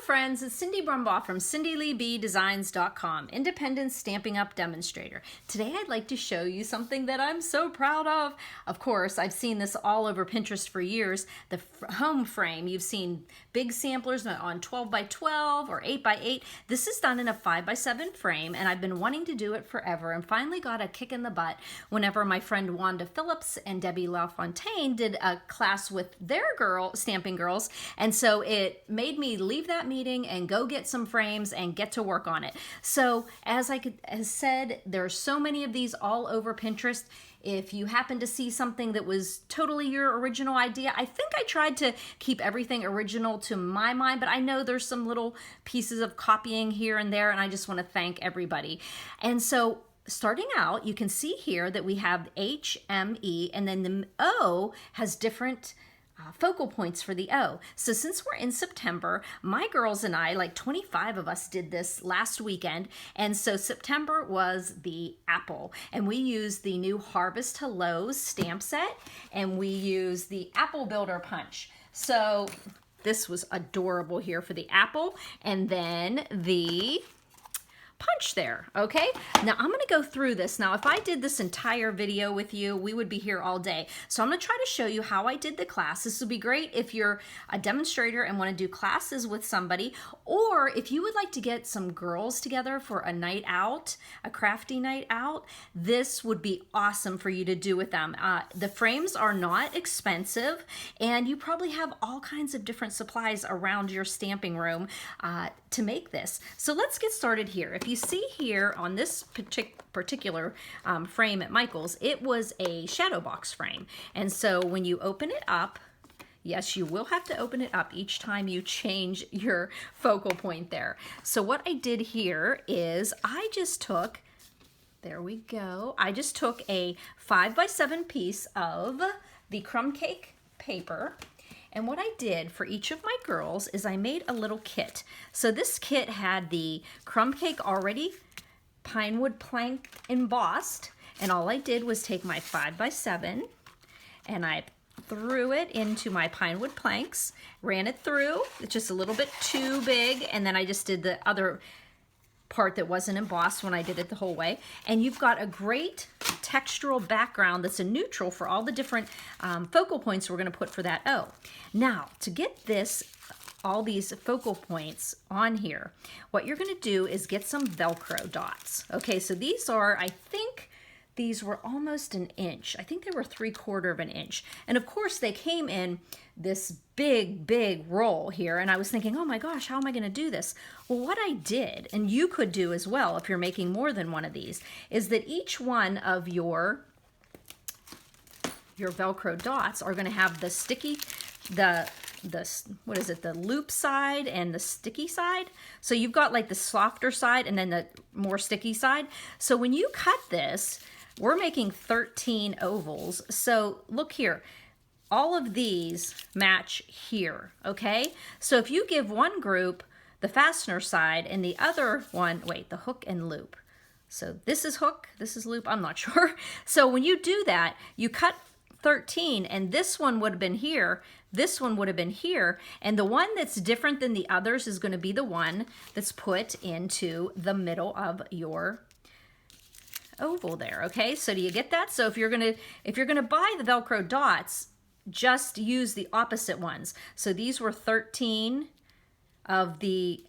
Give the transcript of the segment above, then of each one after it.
friends, it's Cindy Brumbaugh from CindyLeeBDesigns.com, Independent Stamping Up Demonstrator. Today I'd like to show you something that I'm so proud of. Of course, I've seen this all over Pinterest for years. The home frame, you've seen big samplers on 12 by 12 or 8 by 8. This is done in a 5 by 7 frame, and I've been wanting to do it forever and finally got a kick in the butt whenever my friend Wanda Phillips and Debbie LaFontaine did a class with their stamping girls, and so it made me leave that meeting and go get some frames and get to work on it. So as I said, there's so many of these all over Pinterest. If you happen to see something that was totally your original idea, I think I tried to keep everything original to my mind, but I know there's some little pieces of copying here and there, and I just want to thank everybody. And so starting out, you can see here that we have H, M, E, and then the O has different focal points for the O. So since we're in September, my girls and I, like 25 of us, did this last weekend. And so September was the apple. And we used the new Harvest Hellos stamp set. And we used the Apple Builder Punch. So this was adorable here for the apple. And then the punch there, okay? Now I'm gonna go through this. Now if I did this entire video with you, we would be here all day. So I'm gonna try to show you how I did the class. This would be great if you're a demonstrator and wanna do classes with somebody, or if you would like to get some girls together for a night out, a crafty night out, this would be awesome for you to do with them. The frames are not expensive, and you probably have all kinds of different supplies around your stamping room to make this. So let's get started here. If you see here on this particular frame at Michael's, it was a shadow box frame. And so when you open it up, yes, you will have to open it up each time you change your focal point there. So what I did here is I just took, there we go, I just took a 5 by 7 piece of the crumb cake paper. And what I did for each of my girls is I made a little kit. So this kit had the crumb cake already pine wood plank embossed, and all I did was take my 5 by 7 and I threw it into my pine wood planks, ran it through. It's just a little bit too big, and then I just did the other part that wasn't embossed when I did it the whole way. And you've got a great textural background that's a neutral for all the different focal points we're going to put for that O. Now, to get this, all these focal points on here, what you're going to do is get some Velcro dots. Okay, so these are, I think, these were almost an inch. I think they were 3/4 of an inch. And of course they came in this big roll here, and I was thinking, oh my gosh, how am I gonna do this? Well, what I did, and you could do as well if you're making more than one of these, is that each one of your Velcro dots are gonna have the sticky, what is it, the loop side and the sticky side. So you've got like the softer side and then the more sticky side. So when you cut this, we're making 13 ovals. So look here, all of these match here, okay? So if you give one group the fastener side and the other one, wait, the hook and loop. So this is hook, this is loop, I'm not sure. So when you do that, you cut 13, and this one would have been here, this one would have been here, and the one that's different than the others is gonna be the one that's put into the middle of your oval there, okay? So do you get that? So if you're gonna buy the Velcro dots, just use the opposite ones. So these were 13 of the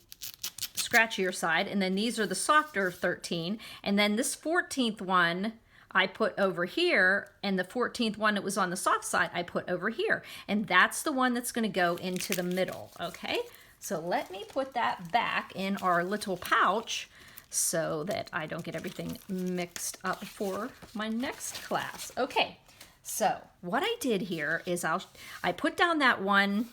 scratchier side, and then these are the softer 13, and then this 14th one I put over here, and the 14th one that was on the soft side I put over here, and that's the one that's gonna go into the middle, okay? So let me put that back in our little pouch so that I don't get everything mixed up for my next class. Okay, so what I did here is I put down that one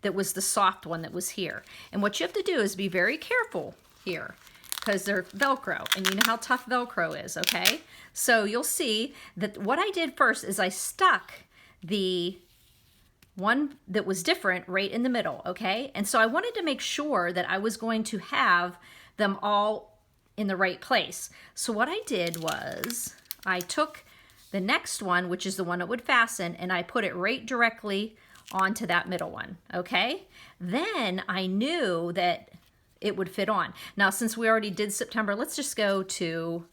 that was the soft one that was here. And what you have to do is be very careful here because they're Velcro, and you know how tough Velcro is, okay? So you'll see that what I did first is I stuck the one that was different right in the middle, okay? And so I wanted to make sure that I was going to have them all in the right place. So what I did was I took the next one, which is the one that would fasten, and I put it right directly onto that middle one, okay? Then I knew that it would fit on. Now, since we already did September, let's just go to,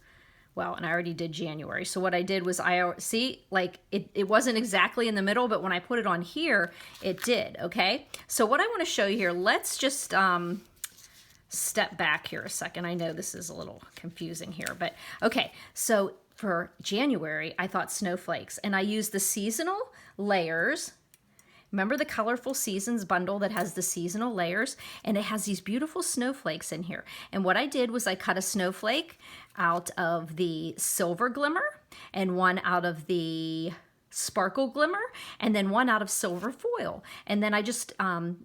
well, and I already did January. So what I did was see, like it wasn't exactly in the middle, but when I put it on here, it did, okay? So what I want to show you here, let's just step back here a second. I know this is a little confusing here, but okay. So for January, I thought snowflakes, and I used the seasonal layers. Remember the Colorful Seasons bundle that has the seasonal layers? And it has these beautiful snowflakes in here. And what I did was I cut a snowflake out of the Silver Glimmer, and one out of the Sparkle Glimmer, and then one out of Silver Foil. And then I just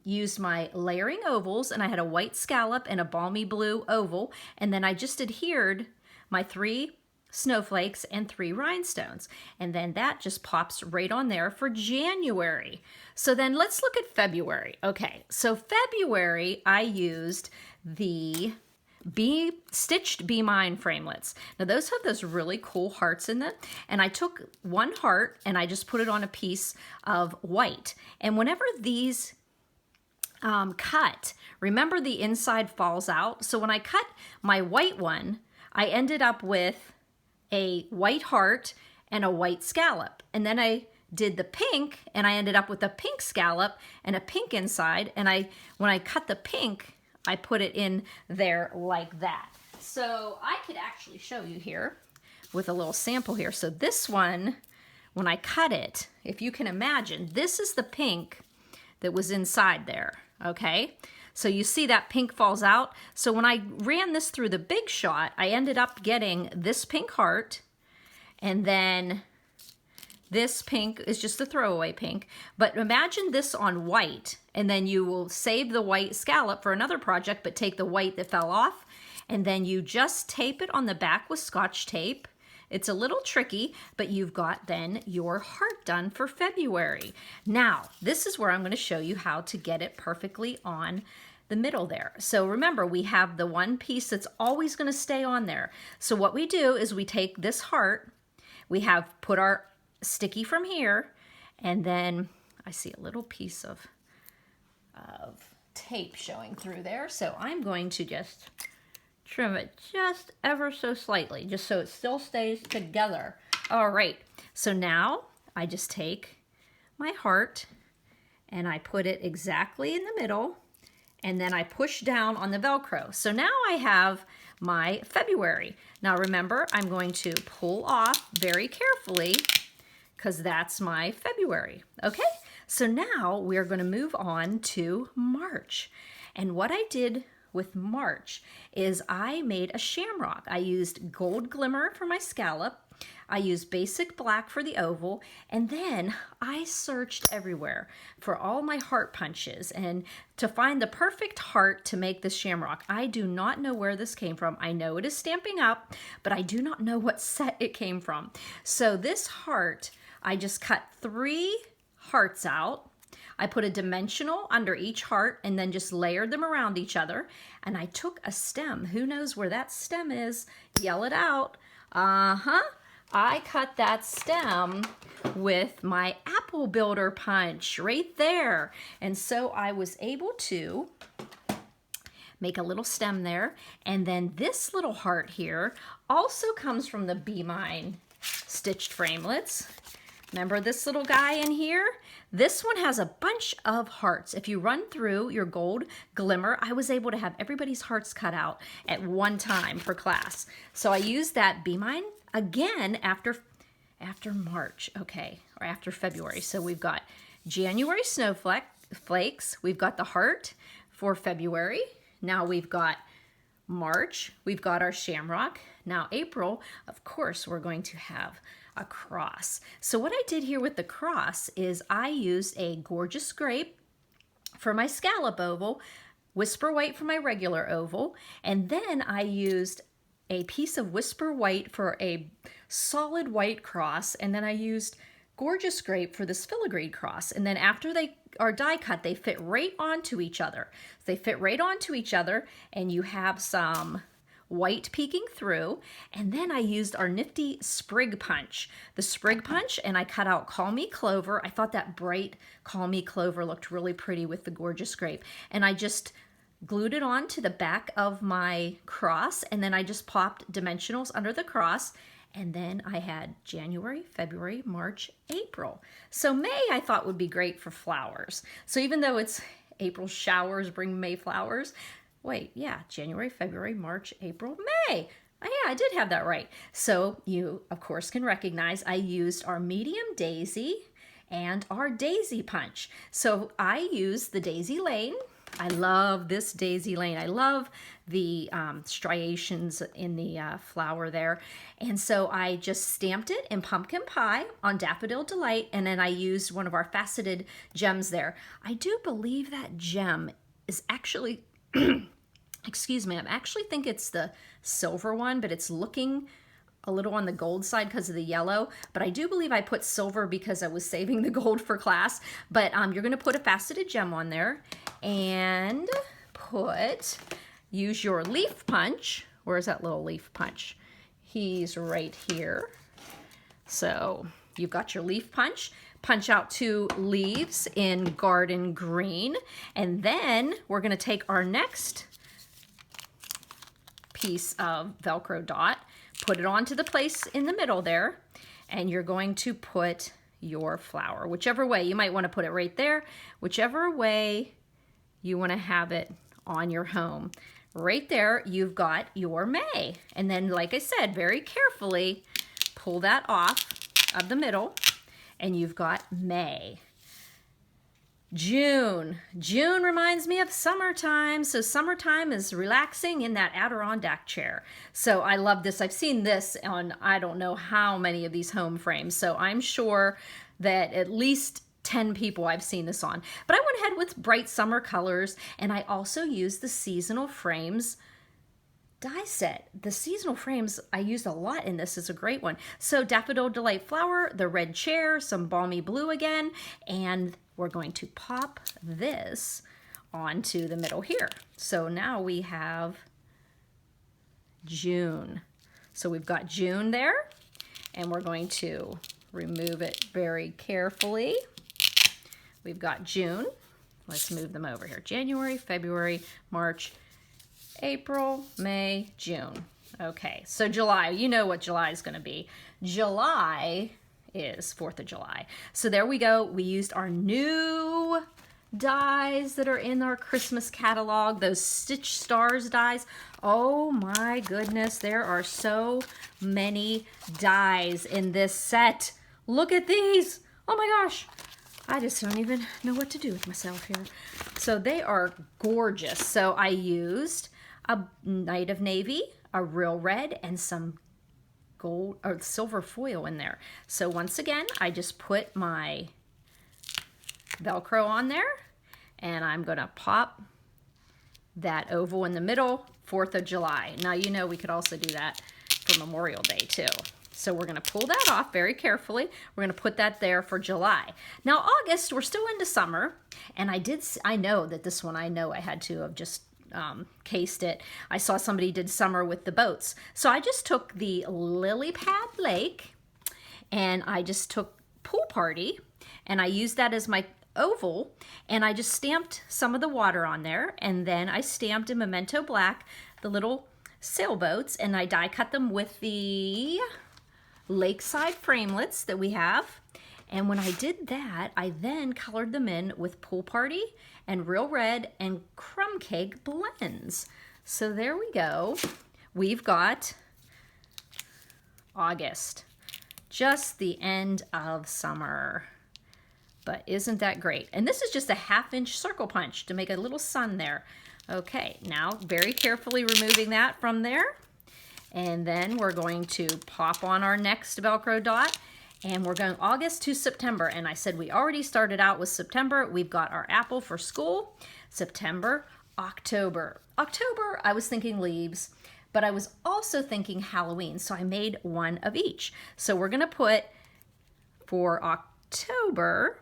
used my layering ovals, and I had a white scallop and a balmy blue oval. And then I just adhered my 3 snowflakes and 3 rhinestones. And then that just pops right on there for January. So then let's look at February. Okay, so February I used the stitched Be Mine framelits. Now those have those really cool hearts in them. And I took one heart and I just put it on a piece of white. And whenever these cut, remember the inside falls out. So when I cut my white one, I ended up with a white heart and a white scallop. And then I did the pink and I ended up with a pink scallop and a pink inside. And when I cut the pink, I put it in there like that. So I could actually show you here with a little sample here. So this one, when I cut it, if you can imagine, this is the pink that was inside there, okay? So you see that pink falls out. So when I ran this through the Big Shot, I ended up getting this pink heart, and then this pink is just a throwaway pink. But imagine this on white, and then you will save the white scallop for another project, but take the white that fell off, and then you just tape it on the back with Scotch tape. It's a little tricky, but you've got then your heart done for February. Now, this is where I'm going to show you how to get it perfectly on the middle there. So remember, we have the one piece that's always going to stay on there. So what we do is we take this heart, we have put our sticky from here, and then I see a little piece of tape showing through there. So I'm going to just trim it just ever so slightly, just so it still stays together. All right, so now I just take my heart and I put it exactly in the middle, and then I push down on the Velcro. So now I have my February. Now remember, I'm going to pull off very carefully because that's my February, okay? So now we're gonna move on to March. And what I did with March is I made a shamrock. I used gold glimmer for my scallop. I used basic black for the oval, and then I searched everywhere for all my heart punches and to find the perfect heart to make this shamrock. I do not know where this came from. I know it is Stampin' Up, but I do not know what set it came from. So this heart, I just cut 3 hearts out. I put a dimensional under each heart and then just layered them around each other. And I took a stem. Who knows where that stem is? Yell it out. I cut that stem with my apple builder punch right there. And so I was able to make a little stem there. And then this little heart here also comes from the Be Mine stitched framelits. Remember this little guy in here? This one has a bunch of hearts. If you run through your gold glimmer, I was able to have everybody's hearts cut out at one time for class. So I used that Be Mine again after March, okay, or after February. So we've got January snowflakes, we've got the heart for February. Now we've got March, we've got our shamrock. Now April, of course, we're going to have a cross. So what I did here with the cross is I used a gorgeous grape for my scallop oval, whisper white for my regular oval, and then I used a piece of whisper white for a solid white cross, and then I used gorgeous grape for this filigree cross. And then after they are die cut, they fit right onto each other. They fit right onto each other, and you have some white peeking through, and then I used our nifty sprig punch. The sprig punch, and I cut out Call Me Clover. I thought that bright Call Me Clover looked really pretty with the gorgeous grape. And I just glued it on to the back of my cross, and then I just popped dimensionals under the cross. And then I had January, February, March, April. So May I thought would be great for flowers. So even though it's April showers bring May flowers, wait, yeah, January, February, March, April, May. Oh, yeah, I did have that right. So you, of course, can recognize I used our medium daisy and our daisy punch. So I used the daisy lane. I love this daisy lane. I love the striations in the flower there. And so I just stamped it in pumpkin pie on Daffodil Delight, and then I used one of our faceted gems there. I do believe that gem is actually, excuse me, I actually think it's the silver one, but it's looking a little on the gold side because of the yellow, but I do believe I put silver because I was saving the gold for class. But you're going to put a faceted gem on there and use your leaf punch. Where's that little leaf punch? He's right here. So you've got your leaf punch. Punch out 2 leaves in garden green, and then we're going to take our next piece of Velcro dot, put it onto the place in the middle there, and you're going to put your flower. Whichever way, you might want to put it right there, whichever way you want to have it on your home. Right there, you've got your May. And then, like I said, very carefully pull that off of the middle, and you've got May. June. June reminds me of summertime. So summertime is relaxing in that Adirondack chair. So I love this. I've seen this on I don't know how many of these home frames. So I'm sure that at least 10 people I've seen this on. But I went ahead with bright summer colors, and I also used the seasonal frames die set. The seasonal frames I used a lot in this. Is a great one. So Daffodil Delight flower, the red chair, some balmy blue again, and we're going to pop this onto the middle here. So now we have June. So we've got June there, and we're going to remove it very carefully. We've got June. Let's move them over here. January, February, March, April, May, June. Okay, so July, you know what July is going to be. July is 4th of July. So there we go. We used our new dies that are in our Christmas catalog, those Stitch Stars dies. Oh my goodness, there are so many dies in this set. Look at these. Oh my gosh. I just don't even know what to do with myself here. So they are gorgeous. So I used a Night of Navy, a real red, and some gold or silver foil in there. So once again, I just put my Velcro on there, and I'm gonna pop that oval in the middle, 4th of July. Now, you know, we could also do that for Memorial Day too. So we're gonna pull that off very carefully. We're gonna put that there for July. Now, August, we're still into summer, and I know that this one, I had to have just cased it. I saw somebody did summer with the boats. So I just took the Lily Pad Lake, and I just took Pool Party, and I used that as my oval, and I just stamped some of the water on there, and then I stamped in Memento Black the little sailboats, and I die cut them with the lakeside framelits that we have. And when I did that, I then colored them in with Pool Party and Real Red and Crumb Cake blends. So there we go. We've got August, just the end of summer. But isn't that great? And this is just a 1/2-inch circle punch to make a little sun there. Okay, now very carefully removing that from there. And then we're going to pop on our next Velcro dot, and we're going August to September. And I said we already started out with September. We've got our apple for school. September, October. October, I was thinking leaves, but I was also thinking Halloween. So I made one of each. So we're gonna put, for October,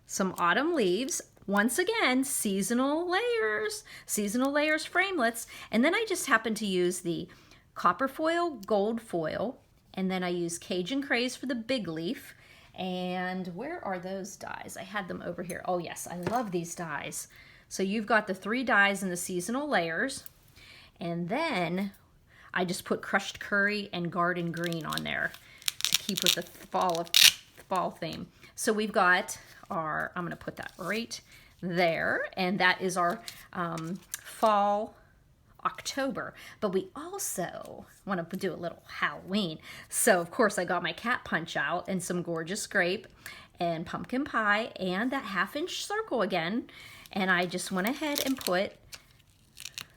some autumn leaves. Once again, seasonal layers framelits. And then I just happen to use the copper foil, gold foil, and then I use Cajun Craze for the big leaf. And where are those dies? I had them over here. Oh yes, I love these dies. So you've got the 3 dies in the seasonal layers. And then I just put crushed curry and garden green on there to keep with the fall theme. So we've got our, I'm going to put that right there, and that is our fall October. But we also want to do a little Halloween. So of course I got my cat punch out and some gorgeous grape and pumpkin pie and that 1/2-inch circle again. And I just went ahead and put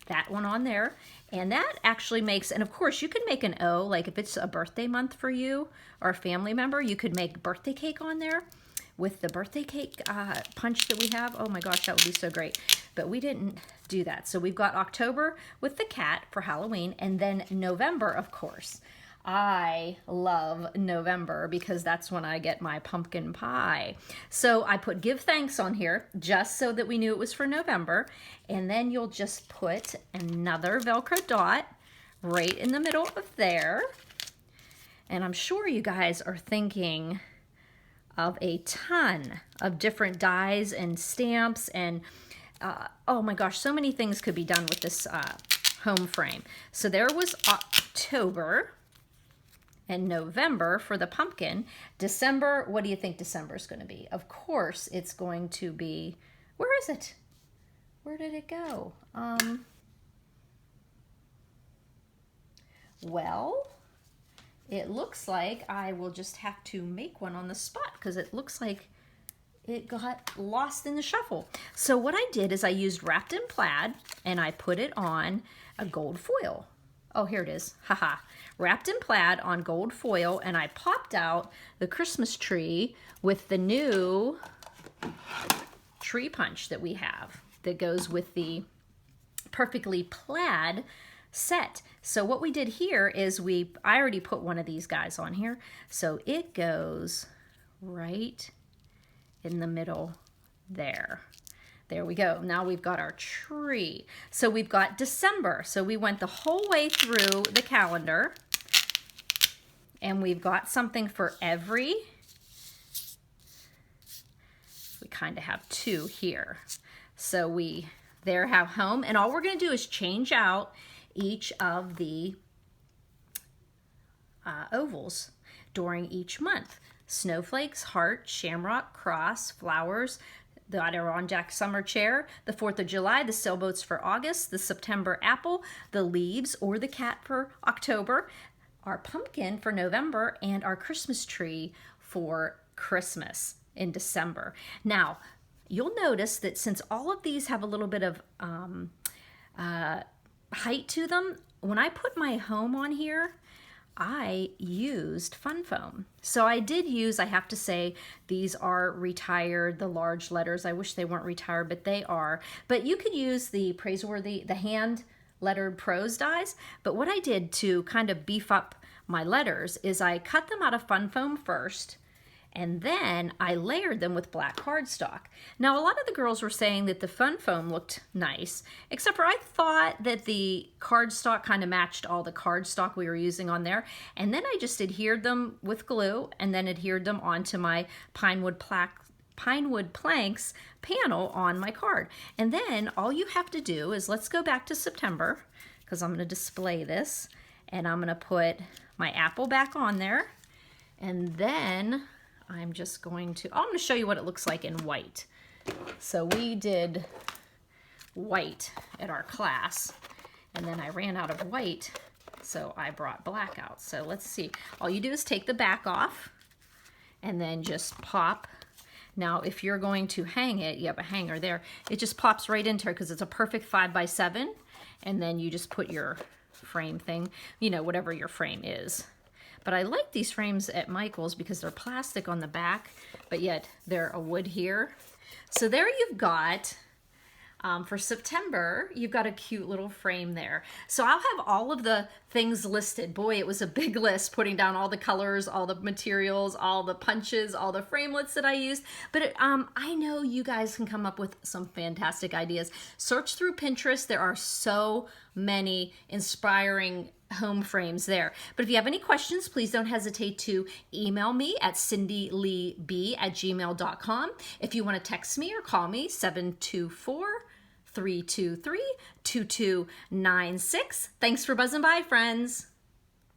that one on there. And that actually makes, and of course you can make an O, like if it's a birthday month for you or a family member, you could make birthday cake on there with the birthday cake punch that we have. Oh my gosh, that would be so great. But we didn't do that. So we've got October with the cat for Halloween, and then November, of course. I love November because that's when I get my pumpkin pie. So I put give thanks on here just so that we knew it was for November. And then you'll just put another Velcro dot right in the middle of there. And I'm sure you guys are thinking of a ton of different dies and stamps and oh my gosh, so many things could be done with this home frame. So there was October and November for the pumpkin. December, what do you think December is going to be? Of course, it's going to be, where is it? Where did it go? Well, it looks like I will just have to make one on the spot because it looks like it got lost in the shuffle. So what I did is I used wrapped in plaid and I put it on a gold foil. Oh, here it is. Haha. Wrapped in plaid on gold foil, and I popped out the Christmas tree with the new tree punch that we have that goes with the perfectly plaid set. So what we did here is I already put one of these guys on here. So it goes right in the middle there. There we go. Now we've got our tree. So we've got December. So we went the whole way through the calendar and we've got something for every, we kind of have 2 here. So we there have home, and all we're going to do is change out each of the ovals during each month. Snowflakes, heart, shamrock, cross, flowers, the Adirondack summer chair, the 4th of July, the sailboats for August, the September apple, the leaves or the cat for October, our pumpkin for November, and our Christmas tree for Christmas in December. Now, you'll notice that since all of these have a little bit of height to them, when I put my home on here, I used fun foam. So I did use, I have to say, these are retired, the large letters. I wish they weren't retired, but they are. But you could use the praiseworthy, the hand lettered prose dies. But what I did to kind of beef up my letters is I cut them out of fun foam first, and then I layered them with black cardstock. Now, a lot of the girls were saying that the fun foam looked nice, except for I thought that the cardstock kind of matched all the cardstock we were using on there. And then I just adhered them with glue and then adhered them onto my pine wood planks panel on my card. And then all you have to do is, let's go back to September, because I'm going to display this, and I'm going to put my apple back on there, and then I'm just going to, I'm going to show you what it looks like in white. So we did white at our class, and then I ran out of white, so I brought black out. So let's see. All you do is take the back off and then just pop. Now, if you're going to hang it, you have a hanger there. It just pops right into her because it's a perfect 5x7, and then you just put your frame thing, you know, whatever your frame is. But I like these frames at Michael's because they're plastic on the back, but yet they're a wood here. So there you've got For September, you've got a cute little frame there. So I'll have all of the things listed. Boy, it was a big list putting down all the colors, all the materials, all the punches, all the framelits that I used. But I know you guys can come up with some fantastic ideas. Search through Pinterest. There are so many inspiring home frames there. But if you have any questions, please don't hesitate to email me at cindyleeb@gmail.com. If you want to text me or call me, 724-323-2296. Thanks for buzzing by, friends.